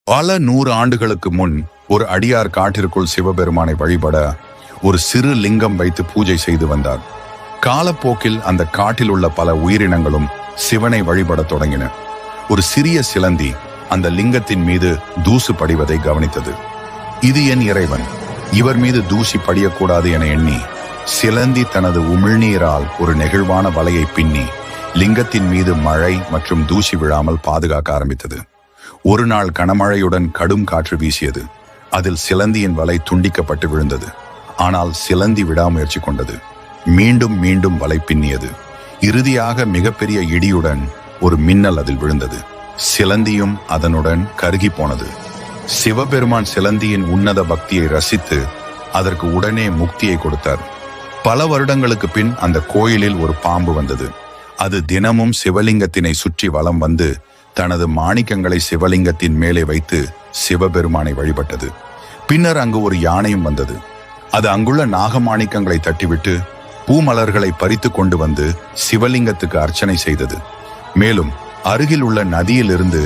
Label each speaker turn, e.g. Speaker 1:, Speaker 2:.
Speaker 1: பல 100 ஆண்டுகளுக்கு முன் ஒரு அடியார் காட்டிற்குள் சிவபெருமானை வழிபட ஒரு சிறு லிங்கம் வைத்து பூஜை செய்து வந்தார். காலப்போக்கில் அந்த காட்டில் உள்ள பல உயிரினங்களும் சிவனை வழிபடத் தொடங்கின. ஒரு சிறிய சிலந்தி அந்த லிங்கத்தின் மீது தூசு படிவதை கவனித்தது. இது என் இறைவன், இவர் மீது தூசி படியக்கூடாது என எண்ணி சிலந்தி தனது உமிழ்நீரால் ஒரு நெகிழ்வான வலையை பின்னி லிங்கத்தின் மீது மழை மற்றும் தூசி விழாமல் பாதுகாக்க ஆரம்பித்தது. ஒரு நாள் கனமழையுடன் கடும் காற்று வீசியது. அதில் சிலந்தியின் வலை துண்டிக்கப்பட்டு விழுந்தது. ஆனால் சிலந்தி விடாமுயற்சி கொண்டது. மீண்டும் மீண்டும் வலை பின்னியது. இறுதியாக மிகப்பெரிய இடியுடன் ஒரு மின்னல் அதில் விழுந்தது. சிலந்தியும் அதனுடன் கருகி போனது. சிவபெருமான் சிலந்தியின் உன்னத பக்தியை ரசித்து அதற்கு உடனே முக்தியை கொடுத்தார். பல வருடங்களுக்கு பின் அந்த கோயிலில் ஒரு பாம்பு வந்தது. அது தினமும் சிவலிங்கத்தினை சுற்றி வலம் வந்து தனது மாணிக்கங்களை சிவலிங்கத்தின் மேலே வைத்து சிவபெருமானை வழிபட்டது. பின்னர் அங்கு ஒரு யானையும் வந்தது. அது அங்குள்ள நாகமாணிக்கங்களை தட்டிவிட்டு பூமலர்களை பறித்து கொண்டு வந்து சிவலிங்கத்துக்கு அர்ச்சனை செய்தது. மேலும் அருகில் உள்ள நதியிலிருந்து